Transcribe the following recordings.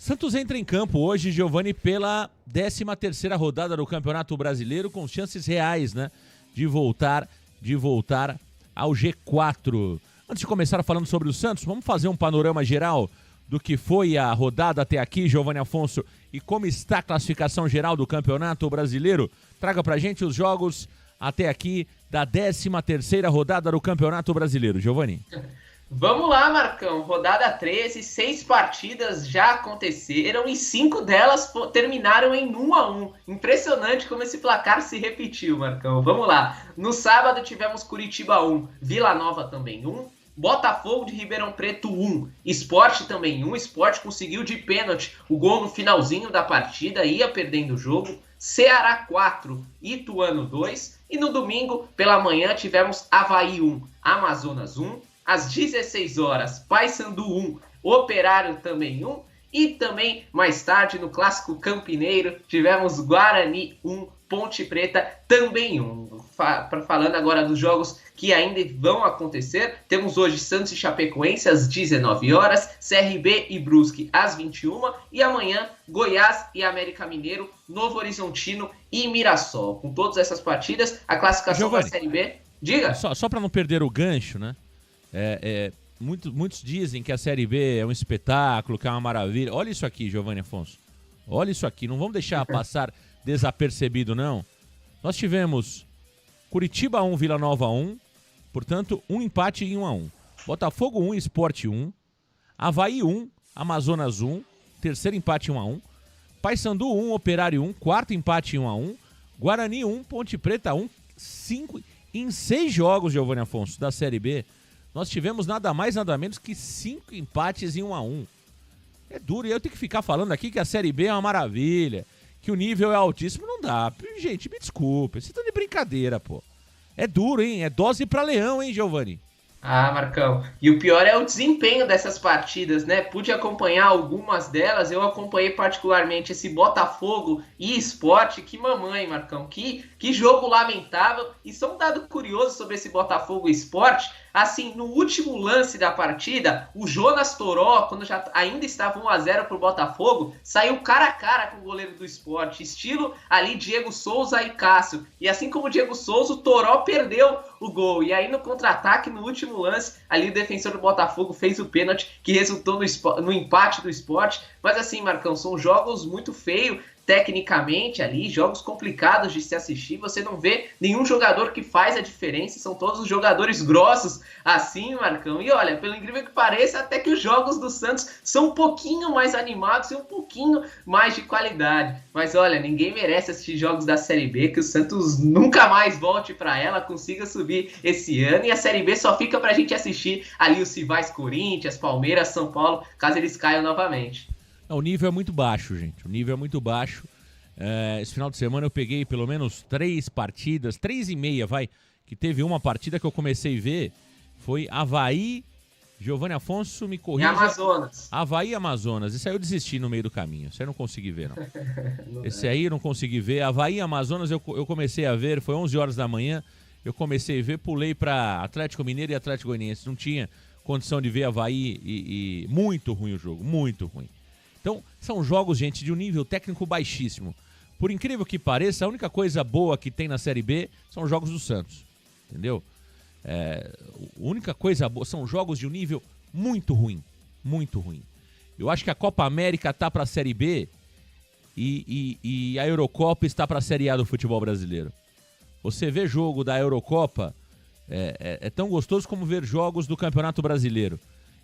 Santos entra em campo hoje, Giovani, pela 13ª rodada do Campeonato Brasileiro, com chances reais, né, de voltar ao G4. Antes de começar falando sobre o Santos, vamos fazer um panorama geral do que foi a rodada até aqui, Giovani Afonso, e como está a classificação geral do Campeonato Brasileiro. Traga pra gente os jogos até aqui da 13ª rodada do Campeonato Brasileiro, Giovani. Vamos lá, Marcão. Rodada 13, 6 partidas já aconteceram e 5 delas terminaram em 1-1. Impressionante como esse placar se repetiu, Marcão. Vamos lá. No sábado tivemos Curitiba 1, Vila Nova também 1, Botafogo de Ribeirão Preto 1, Sport também 1. Sport conseguiu de pênalti o gol no finalzinho da partida, ia perdendo o jogo. Ceará 4, Ituano 2. E no domingo, pela manhã, tivemos Avaí 1, Amazonas 1. Às 16 horas, Paysandu 1, Operário também 1. E também, mais tarde, no Clássico Campineiro, tivemos Guarani 1, Ponte Preta também 1. Falando agora dos jogos que ainda vão acontecer, temos hoje Santos e Chapecoense às 19 horas, CRB e Brusque às 21 e amanhã Goiás e América Mineiro, Novo Horizontino e Mirassol. Com todas essas partidas, a classificação da Série B... Diga! Só para não perder o gancho, né? Muitos dizem que a Série B é um espetáculo, que é uma maravilha. Olha isso aqui, Giovani Afonso. Olha isso aqui. Não vamos deixar passar desapercebido, não. Nós tivemos Curitiba 1, Vila Nova 1. Portanto, um empate em 1-1. Botafogo 1, Sport 1. Avaí 1, Amazonas 1. Terceiro empate 1-1. Paysandu 1, Operário 1. Quarto empate 1-1. Guarani 1, Ponte Preta 1. 5 em 6 jogos, Giovani Afonso, da Série B. Nós tivemos nada mais, nada menos que 5 empates em 1-1. É duro, e eu tenho que ficar falando aqui que a Série B é uma maravilha, que o nível é altíssimo. Não dá. Gente, me desculpe, vocês estão de brincadeira, pô. É duro, hein? É dose pra leão, hein, Giovani? Ah, Marcão. E o pior é o desempenho dessas partidas, né? Pude acompanhar algumas delas. Eu acompanhei particularmente esse Botafogo e Sport. Que mamãe, Marcão. Que jogo lamentável. E só um dado curioso sobre esse Botafogo e Sport. Assim, no último lance da partida, o Jonas Toró, quando já ainda estava 1-0 pro Botafogo, saiu cara a cara com o goleiro do Sport. Estilo ali Diego Souza e Cássio. E assim como o Diego Souza, o Toró perdeu o gol. E aí no contra-ataque, no último lance, ali o defensor do Botafogo fez o pênalti que resultou no empate do Sport. Mas assim, Marcão, são jogos muito feios tecnicamente ali, jogos complicados de se assistir. Você não vê nenhum jogador que faz a diferença, são todos os jogadores grossos assim, Marcão. E olha, pelo incrível que pareça, até que os jogos do Santos são um pouquinho mais animados e um pouquinho mais de qualidade. Mas olha, ninguém merece assistir jogos da Série B, que o Santos nunca mais volte para ela, consiga subir esse ano, e a Série B só fica pra gente assistir ali os rivais Corinthians, Palmeiras, São Paulo, caso eles caiam novamente. O nível é muito baixo, gente. O nível é muito baixo. Esse final de semana eu peguei pelo menos 3 partidas, 3,5, que teve uma partida que eu comecei a ver. Foi Avaí, Giovani Afonso me corrija. E Amazonas. Avaí e Amazonas. Esse aí eu desisti no meio do caminho. Esse aí eu não consegui ver, não. Esse aí eu não consegui ver. Avaí e Amazonas eu comecei a ver, foi 11 horas da manhã. Eu comecei a ver, pulei para Atlético Mineiro e Atlético Goianiense. Não tinha condição de ver Avaí e muito ruim o jogo, muito ruim. Então, são jogos, gente, de um nível técnico baixíssimo. Por incrível que pareça, a única coisa boa que tem na Série B são os jogos do Santos. Entendeu? A única coisa boa são jogos de um nível muito ruim. Muito ruim. Eu acho que a Copa América tá pra Série B e a Eurocopa está pra Série A do futebol brasileiro. Você vê jogo da Eurocopa é tão gostoso como ver jogos do Campeonato Brasileiro.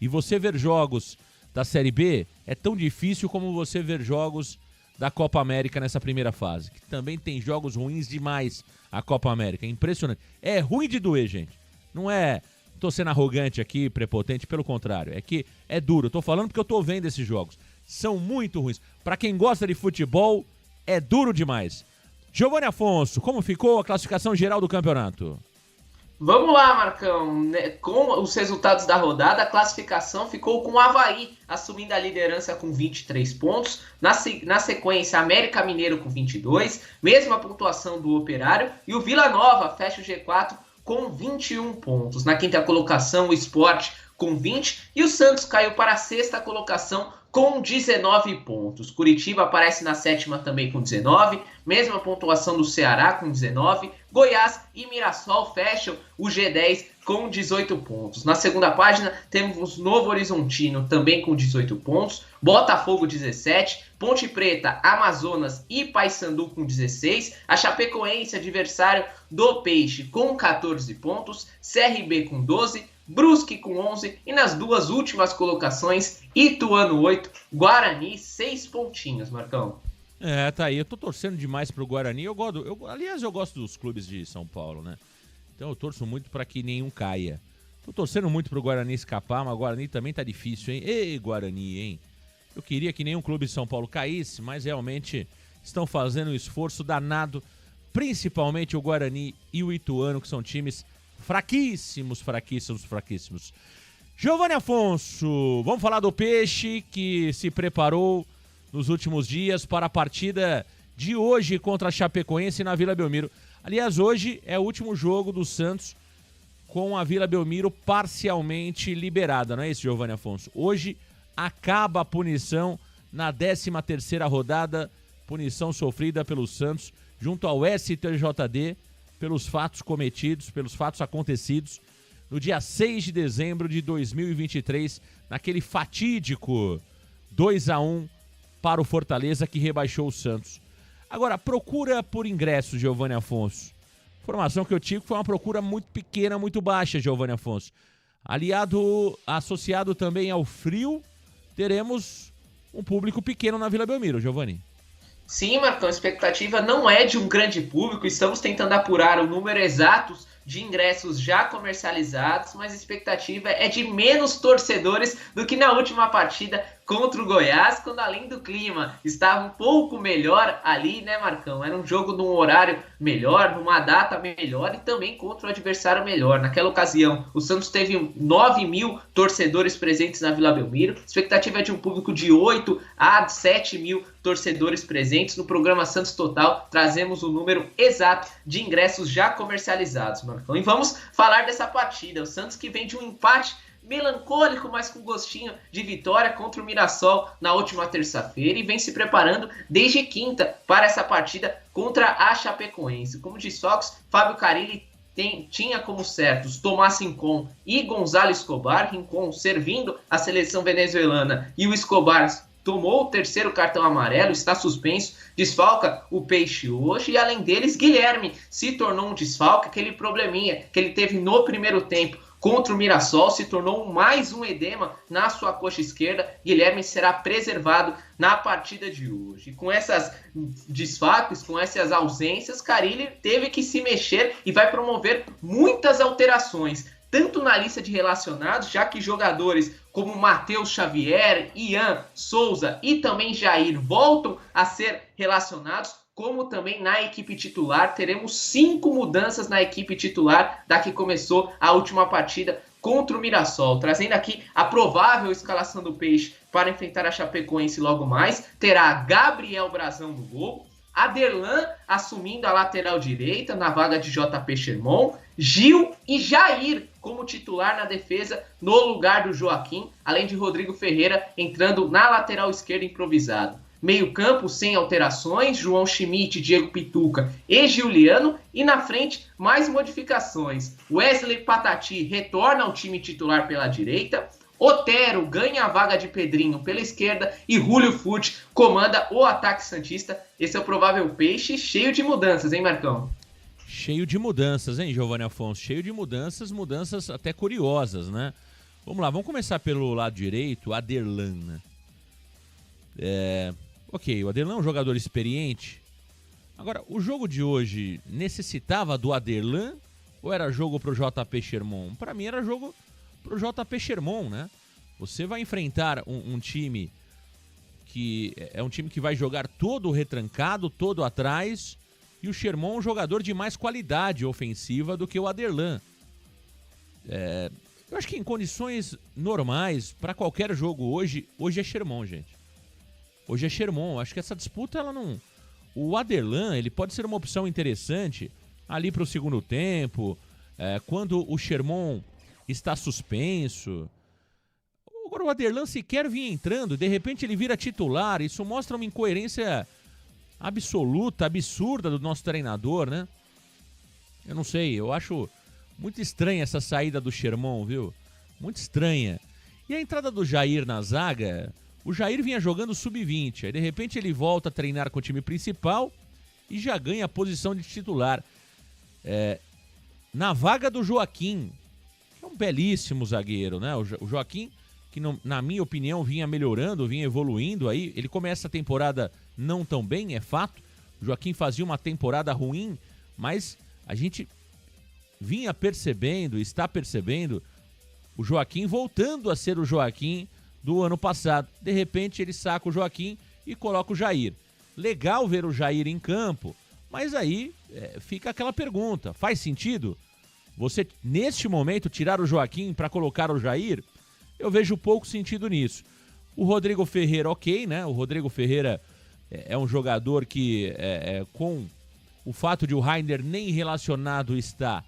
E você ver jogos da Série B é tão difícil como você ver jogos da Copa América nessa primeira fase, que também tem jogos ruins demais a Copa América, é impressionante. É ruim de doer, gente. Não é, tô sendo arrogante aqui, prepotente, pelo contrário, é que é duro. Eu tô falando porque eu tô vendo esses jogos. São muito ruins. Pra quem gosta de futebol, é duro demais. Giovani Afonso, como ficou a classificação geral do campeonato? Vamos lá, Marcão. Com os resultados da rodada, a classificação ficou com o Avaí assumindo a liderança com 23 pontos. Na sequência, América Mineiro com 22, mesma pontuação do Operário. E o Vila Nova fecha o G4 com 21 pontos. Na quinta colocação, o Sport com 20. E o Santos caiu para a sexta colocação com 19 pontos. Curitiba aparece na 7ª também com 19, mesma pontuação do Ceará com 19. Goiás e Mirassol fecham o G10 com 18 pontos. Na segunda página temos Novo Horizontino também com 18 pontos, Botafogo 17, Ponte Preta, Amazonas e Paysandu com 16, a Chapecoense, adversário do Peixe, com 14 pontos, CRB com 12, Brusque com 11 e nas duas últimas colocações, Ituano 8, Guarani 6 pontinhos, Marcão. Tá aí. Eu tô torcendo demais pro Guarani. Aliás, eu gosto dos clubes de São Paulo, né? Então eu torço muito para que nenhum caia. Tô torcendo muito pro Guarani escapar, mas o Guarani também tá difícil, hein? Ei, Guarani, hein? Eu queria que nenhum clube de São Paulo caísse, mas realmente estão fazendo um esforço danado, principalmente o Guarani e o Ituano, que são times fraquíssimos. Giovanni Afonso, vamos falar do Peixe, que se preparou nos últimos dias para a partida de hoje contra a Chapecoense na Vila Belmiro. Aliás, hoje é o último jogo do Santos com a Vila Belmiro parcialmente liberada, não é isso, Giovanni Afonso? Hoje acaba a punição na 13ª rodada, punição sofrida pelo Santos junto ao STJD pelos fatos cometidos, pelos fatos acontecidos no dia 6 de dezembro de 2023, naquele fatídico 2-1 para o Fortaleza, que rebaixou o Santos. Agora, procura por ingressos, Giovanni Afonso. Informação que eu tive foi uma procura muito pequena, muito baixa, Giovanni Afonso. Associado também ao frio, teremos um público pequeno na Vila Belmiro, Giovanni. Sim, Marcão, a expectativa não é de um grande público, estamos tentando apurar o número exato de ingressos já comercializados, mas a expectativa é de menos torcedores do que na última partida contra o Goiás, quando além do clima estava um pouco melhor ali, né, Marcão? Era um jogo num horário melhor, numa data melhor e também contra o adversário melhor. Naquela ocasião, o Santos teve 9.000 torcedores presentes na Vila Belmiro, a expectativa é de um público de 8 a 7.000 torcedores presentes. No programa Santos Total, trazemos o número exato de ingressos já comercializados, Marcão. E vamos falar dessa partida. O Santos que vem de um empate melancólico, mas com gostinho de vitória contra o Mirassol na última terça-feira e vem se preparando desde quinta para essa partida contra a Chapecoense. Como desfalques, Fábio Carille tinha como certos Tomás Rincon e Gonzalo Escobar, Rincon servindo a seleção venezuelana e o Escobar tomou o 3º cartão amarelo, está suspenso, desfalca o Peixe hoje, e além deles, Guilherme se tornou um desfalque, aquele probleminha que ele teve no primeiro tempo contra o Mirassol, se tornou mais um edema na sua coxa esquerda. Guilherme será preservado na partida de hoje. Com essas desfalques, com essas ausências, Carille teve que se mexer e vai promover muitas alterações, tanto na lista de relacionados, já que jogadores como Matheus Xavier, Ian Souza e também Jair voltam a ser relacionados, como também na equipe titular. Teremos 5 mudanças na equipe titular da que começou a última partida contra o Mirassol. Trazendo aqui a provável escalação do Peixe para enfrentar a Chapecoense logo mais. Terá Gabriel Brazão no gol, Aderlan assumindo a lateral direita na vaga de JP Sherman, Gil e Jair como titular na defesa no lugar do Joaquim, além de Rodrigo Ferreira entrando na lateral esquerda improvisado. Meio campo sem alterações, João Schmidt, Diego Pituca e Giuliano, e na frente mais modificações. Wesley Patati retorna ao time titular pela direita, Otero ganha a vaga de Pedrinho pela esquerda e Julio Furch comanda o ataque santista. Esse é o provável Peixe, cheio de mudanças, hein, Marcão? Cheio de mudanças, hein, Giovanni Afonso? Cheio de mudanças, mudanças até curiosas, né? Vamos lá, vamos começar pelo lado direito, Aderlan, né? Ok, o Aderlan é um jogador experiente. Agora, o jogo de hoje necessitava do Aderlan ou era jogo pro JP Sherman? Para mim era jogo pro JP Sherman, né? Você vai enfrentar um time que é um time que vai jogar todo retrancado, todo atrás, e o Sherman é um jogador de mais qualidade ofensiva do que o Aderlan. Eu acho que em condições normais, para qualquer jogo hoje é Sherman, gente. Hoje é Sherman. Acho que essa disputa, ela não... O Aderlan, ele pode ser uma opção interessante ali para o segundo tempo, quando o Sherman está suspenso. Agora o Aderlan sequer vinha entrando, de repente ele vira titular. Isso mostra uma incoerência absoluta, absurda do nosso treinador, né? Eu não sei, eu acho muito estranha essa saída do Sherman, viu? Muito estranha. E a entrada do Jair na zaga, o Jair vinha jogando sub-20, aí de repente ele volta a treinar com o time principal e já ganha a posição de titular. Na vaga do Joaquim, que é um belíssimo zagueiro, né? O Joaquim, que na minha opinião vinha melhorando, vinha evoluindo aí. Ele começa a temporada não tão bem, é fato. O Joaquim fazia uma temporada ruim, mas a gente vinha percebendo, está percebendo o Joaquim voltando a ser o Joaquim do ano passado. De repente ele saca o Joaquim e coloca o Jair. Legal ver o Jair em campo, mas aí fica aquela pergunta, faz sentido você, neste momento, tirar o Joaquim para colocar o Jair? Eu vejo pouco sentido nisso. O Rodrigo Ferreira, ok, né? O Rodrigo Ferreira é um jogador que, com o fato de o Rainer nem relacionado estar,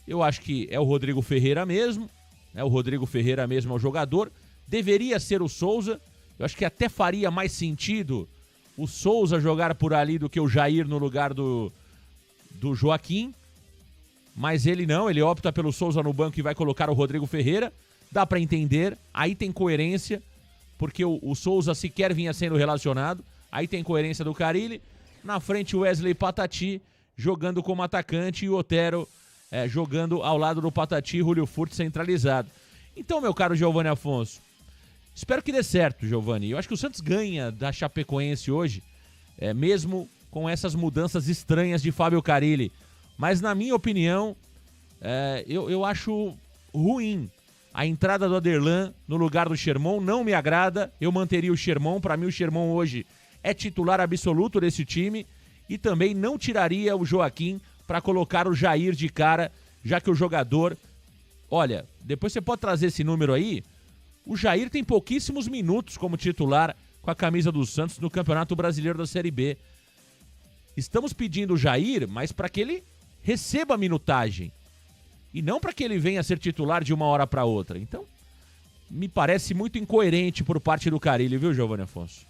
eu acho que é o Rodrigo Ferreira mesmo, né? O Rodrigo Ferreira mesmo é o jogador. Deveria ser o Souza. Eu acho que até faria mais sentido o Souza jogar por ali do que o Jair no lugar do Joaquim. Mas ele não, ele opta pelo Souza no banco e vai colocar o Rodrigo Ferreira. Dá pra entender, aí tem coerência, porque o Souza sequer vinha sendo relacionado. Aí tem coerência do Carille. Na frente o Wesley Patati jogando como atacante e o Otero jogando ao lado do Patati e Julio Furth centralizado. Então, meu caro Giovanni Afonso, espero que dê certo, Giovanni. Eu acho que o Santos ganha da Chapecoense hoje, mesmo com essas mudanças estranhas de Fábio Carille. Mas, na minha opinião, eu acho ruim a entrada do Aderlan no lugar do Sherman. Não me agrada, eu manteria o Sherman. Para mim, o Sherman hoje é titular absoluto desse time. E também não tiraria o Joaquim para colocar o Jair de cara, já que o jogador... Olha, depois você pode trazer esse número aí. O Jair tem pouquíssimos minutos como titular com a camisa do Santos no Campeonato Brasileiro da Série B. Estamos pedindo o Jair, mas para que ele receba a minutagem. E não para que ele venha a ser titular de uma hora para outra. Então, me parece muito incoerente por parte do Carille, viu, Giovanni Afonso?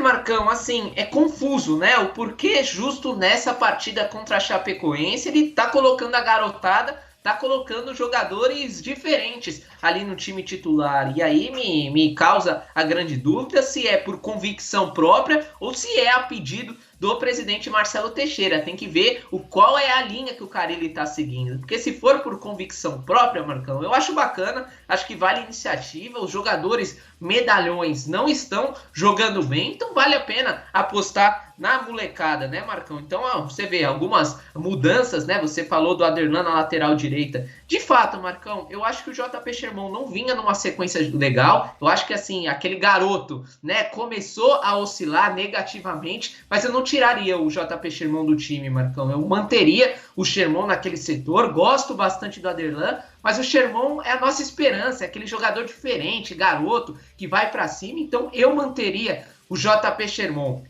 Marcão, assim, é confuso, né? O porquê justo nessa partida contra a Chapecoense ele tá colocando a garotada, tá colocando jogadores diferentes ali no time titular. E aí me causa a grande dúvida se é por convicção própria ou se é a pedido do presidente Marcelo Teixeira. Tem que ver qual é a linha que o Carille está seguindo. Porque se for por convicção própria, Marcão, eu acho bacana, acho que vale a iniciativa. Os jogadores medalhões não estão jogando bem, então vale a pena apostar na molecada, né, Marcão? Então, você vê algumas mudanças, né? Você falou do Aderlan na lateral direita. De fato, Marcão, eu acho que o JP Sherman não vinha numa sequência legal. Eu acho que, assim, aquele garoto, né, começou a oscilar negativamente, mas eu não tiraria o JP Sherman do time, Marcão. Eu manteria o Sherman naquele setor. Gosto bastante do Aderlan, mas o Sherman é a nossa esperança, é aquele jogador diferente, garoto, que vai pra cima. Então, eu manteria o JP Sherman.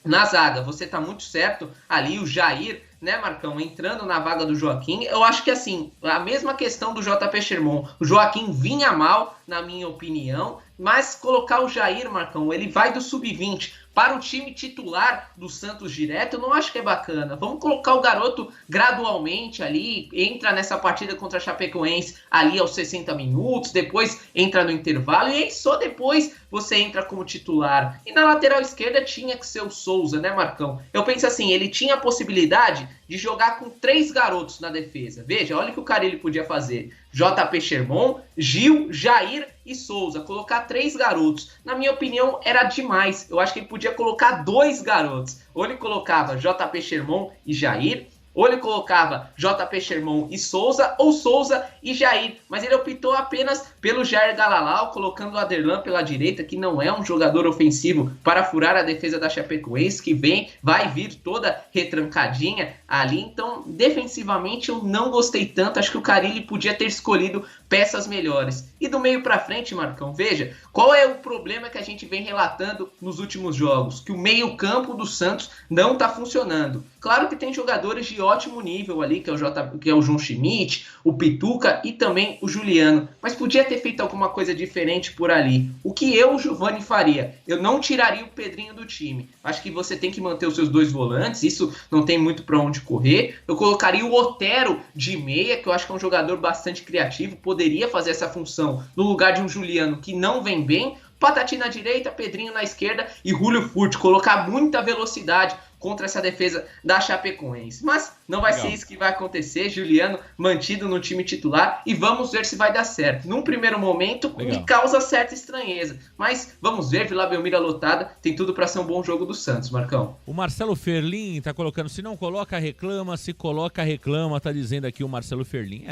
Na zaga, você tá muito certo ali, o Jair, né, Marcão, entrando na vaga do Joaquim. Eu acho que, assim, a mesma questão do JP Sherman. O Joaquim vinha mal, na minha opinião, mas colocar o Jair, Marcão, ele vai do sub-20 para o time titular do Santos direto, eu não acho que é bacana. Vamos colocar o garoto gradualmente ali, entra nessa partida contra a Chapecoense ali aos 60 minutos, depois entra no intervalo e aí só depois você entra como titular. E na lateral esquerda tinha que ser o Souza, né, Marcão? Eu penso assim, ele tinha a possibilidade de jogar com 3 garotos na defesa. Veja, olha o que o Carille podia fazer. JP Sherman, Gil, Jair e Souza. Colocar 3 garotos. Na minha opinião, era demais. Eu acho que ele podia colocar 2 garotos. Ou ele colocava JP Sherman e Jair, ou ele colocava JP Sherman e Souza, ou Souza e Jair. Mas ele optou apenas pelo Jair Galalau, colocando o Aderlan pela direita, que não é um jogador ofensivo para furar a defesa da Chapecoense, que vai vir toda retrancadinha ali. Então, defensivamente, eu não gostei tanto. Acho que o Carille podia ter escolhido peças melhores. E do meio para frente, Marcão, veja, qual é o problema que a gente vem relatando nos últimos jogos? Que o meio-campo do Santos não está funcionando. Claro que tem jogadores de ótimo nível ali, que é o João Schmidt, o Pituca e também o Juliano, mas podia ter feito alguma coisa diferente por ali. O que eu, Giovani, faria? Eu não tiraria o Pedrinho do time. Acho que você tem que manter os seus 2 volantes, isso não tem muito para onde correr. Eu colocaria o Otero de meia, que eu acho que é um jogador bastante criativo, poderia fazer essa função no lugar de um Juliano que não vem bem. Patati na direita, Pedrinho na esquerda e Julio Furch, colocar muita velocidade contra essa defesa da Chapecoense. Mas não vai ser isso que vai acontecer. Juliano mantido no time titular e vamos ver se vai dar certo. Num primeiro momento, me causa certa estranheza. Mas vamos ver, Vila Belmiro lotada, tem tudo para ser um bom jogo do Santos, Marcão. O Marcelo Ferlin tá colocando, se não coloca, reclama, se coloca, reclama, tá dizendo aqui o Marcelo Ferlin.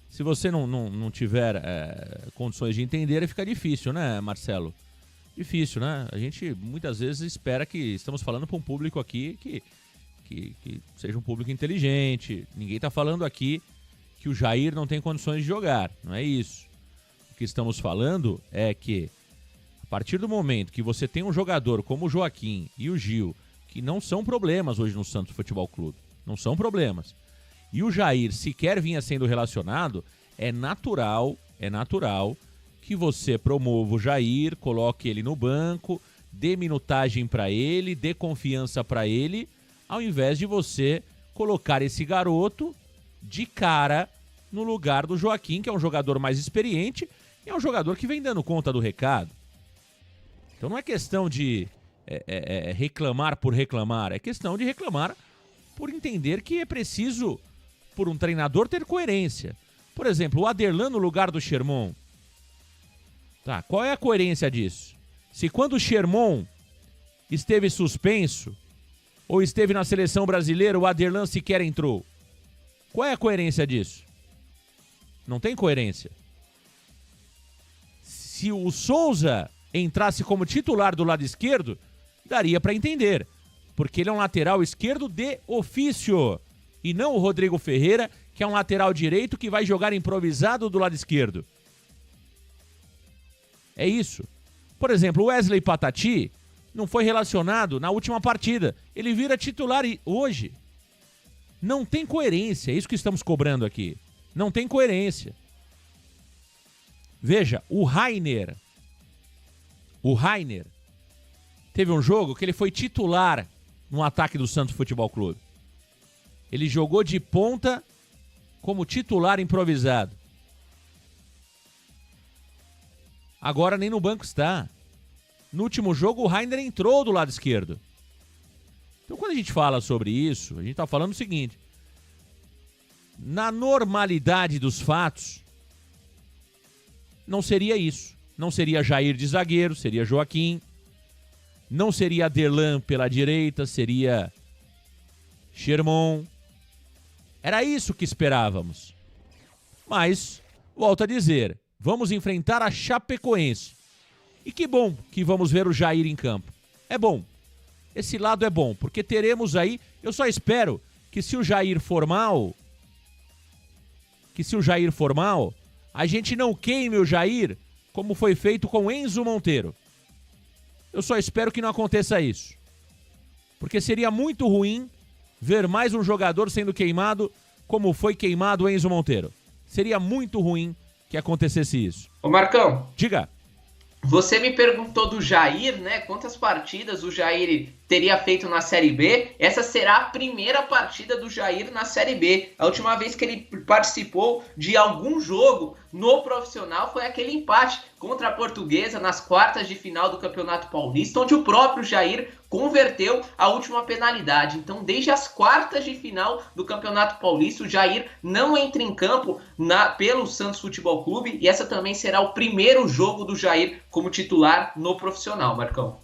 Se você não tiver condições de entender, fica difícil, né, Marcelo? Difícil, né? A gente muitas vezes espera que estamos falando para um público aqui que seja um público inteligente. Ninguém está falando aqui que o Jair não tem condições de jogar, não é isso. O que estamos falando é que a partir do momento que você tem um jogador como o Joaquim e o Gil, que não são problemas hoje no Santos Futebol Clube, não são problemas, e o Jair sequer vinha sendo relacionado, é natural que você promova o Jair, coloque ele no banco, dê minutagem para ele, dê confiança para ele, ao invés de você colocar esse garoto de cara no lugar do Joaquim, que é um jogador mais experiente e é um jogador que vem dando conta do recado. Então não é questão de reclamar por reclamar, é questão de reclamar por entender que é preciso, por um treinador, ter coerência. Por exemplo, o Aderlan no lugar do Sherman. Tá, qual é a coerência disso? Se quando o Sherman esteve suspenso ou esteve na seleção brasileira, o Aderlan sequer entrou. Qual é a coerência disso? Não tem coerência. Se o Souza entrasse como titular do lado esquerdo, daria para entender, porque ele é um lateral esquerdo de ofício e não o Rodrigo Ferreira, que é um lateral direito que vai jogar improvisado do lado esquerdo. É isso. Por exemplo, o Wesley Patati não foi relacionado na última partida. Ele vira titular hoje. Não tem coerência. É isso que estamos cobrando aqui. Não tem coerência. Veja, o Rainer teve um jogo que ele foi titular no ataque do Santos Futebol Clube. Ele jogou de ponta como titular improvisado. Agora nem no banco está. No último jogo o Rainer entrou do lado esquerdo. Então quando a gente fala sobre isso, a gente está falando o seguinte. Na normalidade dos fatos, não seria isso. Não seria Jair de zagueiro, seria Joaquim. Não seria Aderlan pela direita, seria Sherman. Era isso que esperávamos. Mas, volto a dizer, vamos enfrentar a Chapecoense. E que bom que vamos ver o Jair em campo. É bom. Esse lado é bom, porque teremos aí... Eu só espero que se o Jair for mal, a gente não queime o Jair como foi feito com Enzo Monteiro. Eu só espero que não aconteça isso. Porque seria muito ruim ver mais um jogador sendo queimado como foi queimado o Enzo Monteiro. Seria muito ruim que acontecesse isso. Ô Marcão. Diga. Você me perguntou do Jair, né? Quantas partidas o Jair teria feito na Série B? Essa será a primeira partida do Jair na Série B. A última vez que ele participou de algum jogo no profissional foi aquele empate contra a Portuguesa nas quartas de final do Campeonato Paulista, onde o próprio Jair converteu a última penalidade. Então, desde as quartas de final do Campeonato Paulista, o Jair não entra em campo pelo Santos Futebol Clube e essa também será o primeiro jogo do Jair como titular no profissional, Marcão.